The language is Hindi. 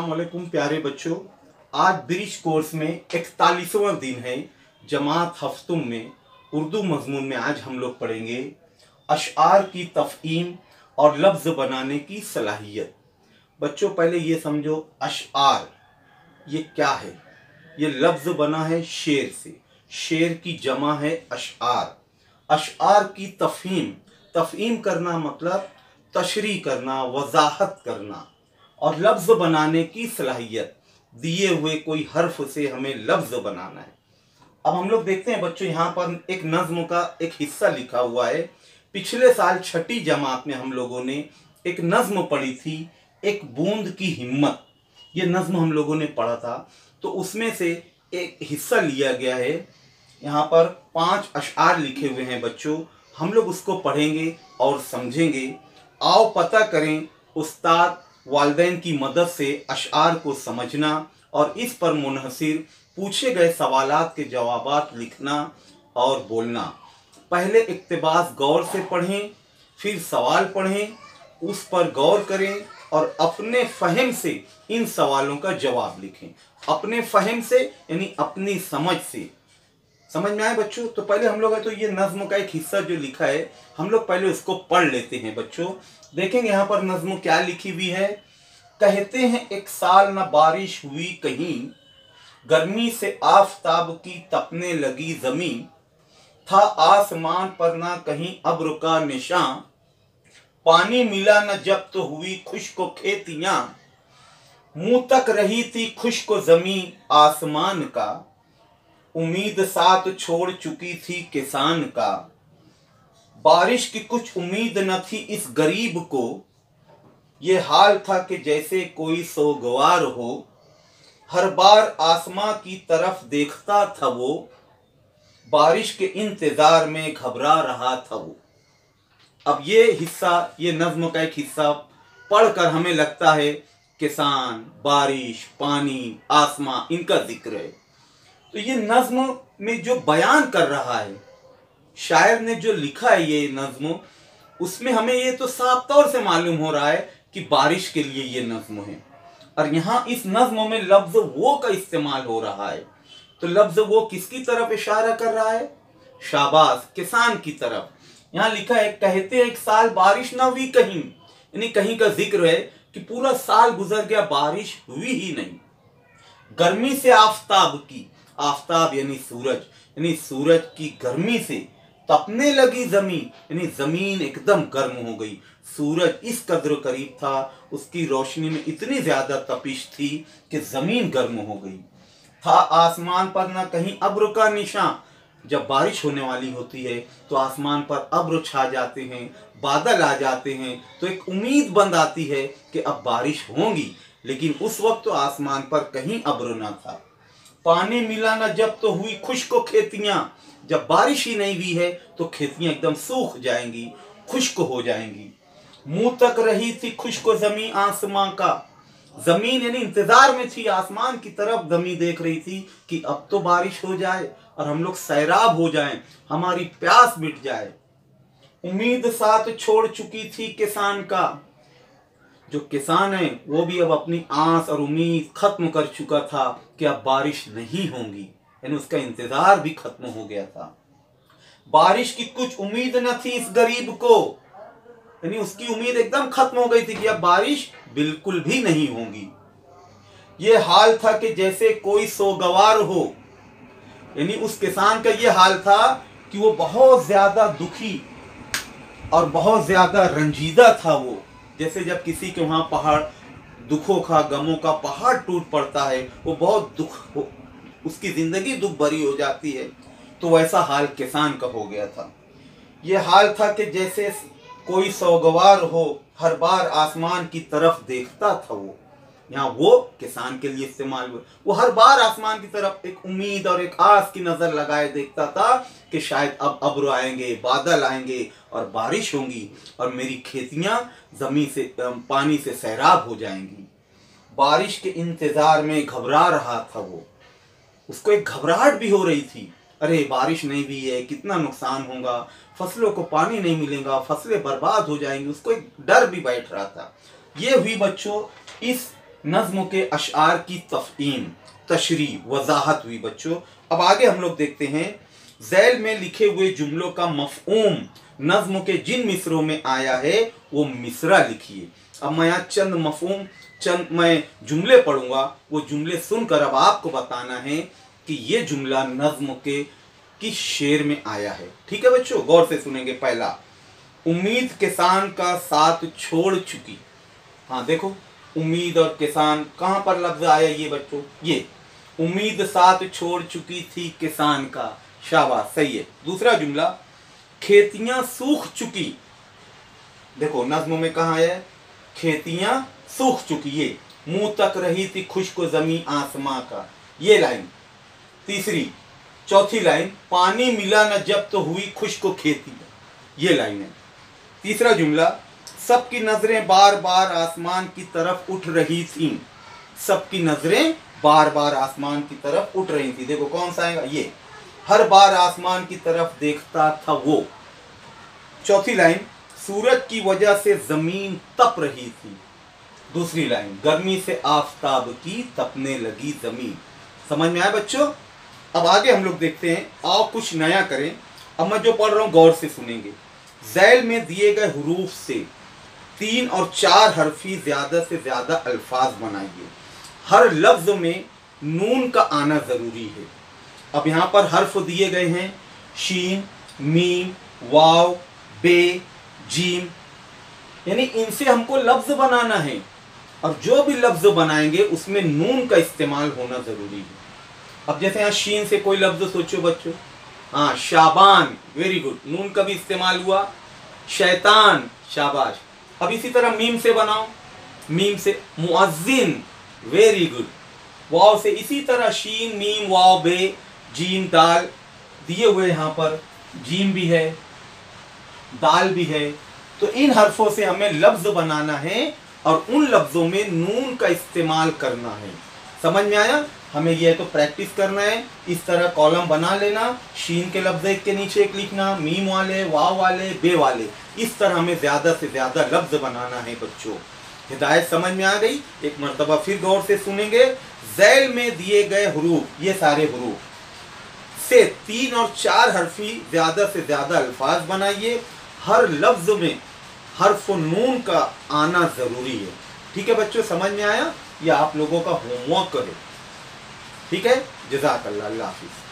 अस्सलाम वालेकुम प्यारे बच्चों। आज ब्रिज कोर्स में 41वां दिन है। जमात हफ्तुम में उर्दू मजमून में आज हम लोग पढ़ेंगे अशआर की तफ़हीम और लफ्ज़ बनाने की सलाहियत। बच्चों पहले ये समझो, अशआर ये क्या है। ये लफ्ज़ बना है शेर से, शेर की जमा है अशआर। अशआर की तफ़हीम, तफ़हीम करना मतलब तशरी करना, वजाहत करना, और लफ्ज़ बनाने की सलाहियत। दिए हुए कोई हर्फ से हमें लफ्ज़ बनाना है। अब हम लोग देखते हैं बच्चों, यहाँ पर एक नज़्म का एक हिस्सा लिखा हुआ है। पिछले साल छठी जमात में हम लोगों ने एक नज़्म पढ़ी थी, एक बूंद की हिम्मत। ये नज़्म हम लोगों ने पढ़ा था, तो उसमें से एक हिस्सा लिया गया है। यहाँ पर 5 अशआर लिखे हुए हैं बच्चों, हम लोग उसको पढ़ेंगे और समझेंगे। आओ पता करें उस्ताद वालिदैन की मदद से अशआर को समझना और इस पर मुनहसिर पूछे गए सवालात के जवाबात लिखना और बोलना। पहले इक्तिबास गौर से पढ़ें, फिर सवाल पढ़ें, उस पर गौर करें और अपने फहम से इन सवालों का जवाब लिखें। अपने फहम से यानी अपनी समझ से। समझ में आए बच्चों? तो पहले हम लोग है तो ये नज़्म का एक हिस्सा जो लिखा है, हम लोग पहले उसको पढ़ लेते हैं बच्चों। देखेंगे यहाँ पर नज़्म क्या लिखी हुई है। कहते हैं एक साल न बारिश हुई कहीं, गर्मी से आफताब की तपने लगी ज़मीं, था आसमान पर ना कहीं अब्र का निशान, पानी मिला न जब तो हुई खुश्क खेतियां, मुंह तक रही थी खुश्क ज़मीं आसमान का, उम्मीद साथ छोड़ चुकी थी किसान का, बारिश की कुछ उम्मीद न थी इस गरीब को, ये हाल था कि जैसे कोई सोगवार हो, हर बार आसमां की तरफ देखता था वो, बारिश के इंतजार में घबरा रहा था वो। अब ये हिस्सा, ये नज़्म का एक हिस्सा पढ़कर हमें लगता है किसान, बारिश, पानी, आसमां, इनका जिक्र है। तो ये नज़्म में जो बयान कर रहा है शायर ने, जो लिखा है ये नज़्म, उसमें हमें ये तो साफ तौर से मालूम हो रहा है कि बारिश के लिए ये नज़्म है। और यहाँ इस नज़्म में लफ्ज़ वो का इस्तेमाल हो रहा है। तो लफ्ज़ वो किसकी तरफ इशारा कर रहा है? शाबाश, किसान की तरफ। यहाँ लिखा है कहते हैं एक साल बारिश ना हुई कहीं, यानी कहीं का जिक्र है कि पूरा साल गुजर गया, बारिश हुई ही नहीं। गर्मी से आफताब की, आफताब यानी सूरज, यानी सूरज की गर्मी से तपने लगी जमीन, यानी जमीन एकदम गर्म हो गई। सूरज इस कदर करीब था, उसकी रोशनी में इतनी ज्यादा तपिश थी कि जमीन गर्म हो गई। था आसमान पर ना कहीं अब्र का निशान, जब बारिश होने वाली होती है तो आसमान पर अब्र छा जाते हैं, बादल आ जाते हैं, तो एक उम्मीद बंद आती है कि अब बारिश होगी। लेकिन उस वक्त तो आसमान पर कहीं अब्र ना था। पानी मिला ना जब तो हुई खुश्क खेतियां, जब बारिश ही नहीं हुई है तो खेतियां एकदम सूख जाएंगी, खुश्क हो जाएंगी। मुंह तक रही थी खुश्क जमीन आसमां का, जमीन यानी इंतजार में थी, आसमान की तरफ जमीन देख रही थी कि अब तो बारिश हो जाए और हम लोग सैराब हो जाएं, हमारी प्यास मिट जाए। उम्मीद साथ छोड़ चुकी थी किसान का, जो किसान है वो भी अब अपनी आस और उम्मीद खत्म कर चुका था कि अब बारिश नहीं होगी, यानी उसका इंतजार भी खत्म हो गया था। बारिश की कुछ उम्मीद न थी इस गरीब को, यानी उसकी उम्मीद एकदम खत्म हो गई थी कि अब बारिश बिल्कुल भी नहीं होगी। ये हाल था कि जैसे कोई सोगवार हो, यानी उस किसान का ये हाल था कि वो बहुत ज्यादा दुखी और बहुत ज्यादा रंजीदा था। वो जैसे जब किसी के वहां पहाड़, दुखों का, गमों का पहाड़ टूट पड़ता है, वो बहुत दुख हो, उसकी जिंदगी दुख भरी हो जाती है, तो वैसा हाल किसान का हो गया था। ये हाल था कि जैसे कोई सोगवार हो, हर बार आसमान की तरफ देखता था वो। यहाँ वो किसान के लिए इस्तेमाल हुआ। वो हर बार आसमान की तरफ एक उम्मीद और एक आस की नजर लगाए देखता था कि शायद अब अब्र आएंगे, बादल आएंगे और बारिश होगी और मेरी खेतियां जमीन से, पानी से सैराब हो जाएंगी। बारिश के इंतजार में घबरा रहा था वो, उसको एक घबराहट भी हो रही थी। अरे बारिश नहीं हुई है, कितना नुकसान होगा, फसलों को पानी नहीं मिलेगा, फसलें बर्बाद हो जाएंगी, उसको एक डर भी बैठ रहा था। ये हुई बच्चों इस नज्म के अशआर की तफहीम, तशरीह, वजाहत हुई बच्चों। अब आगे हम लोग देखते हैं, ज़ैल में लिखे हुए जुमलों का मफ़हूम नज्म के जिन मिसरों में आया है वो मिसरा लिखिए। अब मैं यहाँ चंद मैं जुमले पढ़ूंगा, वो जुमले सुनकर अब आपको बताना है कि ये जुमला नज्म के किस शेर में आया है। ठीक है बच्चों, गौर से सुनेंगे। पहला, उम्मीद किसान का साथ छोड़ चुकी। हाँ देखो, उम्मीद और किसान कहाँ पर लफ्ज आया ये बच्चों, ये उम्मीद साथ छोड़ चुकी थी किसान का, शाबाश, सही है। दूसरा जुमला, खेतियां सूख चुकी। देखो नज्म में कहाँ है, खेतियां सूख चुकी, ये मुंह तक रही थी खुश्क जमी आसमां का, ये लाइन। चौथी लाइन, पानी मिला न जब तो हुई खुश्क खेती, ये लाइन है। तीसरा जुमला, सबकी नजरें बार बार आसमान की तरफ उठ रही थीं। सबकी नजरें बार बार आसमान की तरफ उठ रही थी। देखो कौन सा आएगा, ये हर बार आसमान की तरफ देखता था वो। चौथी लाइन, सूरज की वजह से जमीन तप रही थी। दूसरी लाइन, गर्मी से आफताब की तपने लगी जमीन। समझ में आया बच्चों? अब आगे हम लोग देखते हैं, आओ कुछ नया करें। अब मैं जो पढ़ रहा हूं गौर से सुनेंगे। ज़ैल में दिए गए हुरूफ से 3 और 4 हरफी ज्यादा से ज्यादा अल्फाज बनाइए। हर लफ्ज में नून का आना जरूरी है। अब यहाँ पर हर्फ दिए गए हैं, शीन, मीम, वाव, बे, जीम, यानी इनसे हमको लफ्ज बनाना है, और जो भी लफ्ज बनाएंगे उसमें नून का इस्तेमाल होना जरूरी है। अब जैसे यहाँ शीन से कोई लफ्ज सोचो बच्चों, हाँ शाबान, वेरी गुड, नून का भी इस्तेमाल हुआ। शैतान, शाबाश। अब इसी तरह मीम से बनाओ, मीम से मुअज्जिन, वेरी गुड। वाव से इसी तरह शीन, मीम, वाव, बे, जीम, दाल दिए हुए, यहाँ पर जीम भी है, दाल भी है। तो इन हरफों से हमें लफ्ज बनाना है और उन लफ्जों में नून का इस्तेमाल करना है। समझ में आया? हमें यह तो प्रैक्टिस करना है। इस तरह कॉलम बना लेना, शीन के लफ्ज एक के नीचे एक लिखना, मीम वाले, वाव वाले, बे वाले, इस तरह हमें ज्यादा से ज्यादा लफ्ज बनाना है बच्चों। हिदायत समझ में आ गई? एक मर्तबा फिर गौर से सुनेंगे। ज़ैल में दिए गए हुरूफ, ये सारे हुरूफ से 3 और 4 हरफी ज्यादा से ज्यादा अल्फाज बनाइए। हर लफ्ज में हर्फ नून का आना जरूरी है। ठीक है बच्चों, समझ में आया? यह आप लोगों का होमवर्क है। ठीक है, जज़ाकल्लाह, अल्लाह हाफिज़।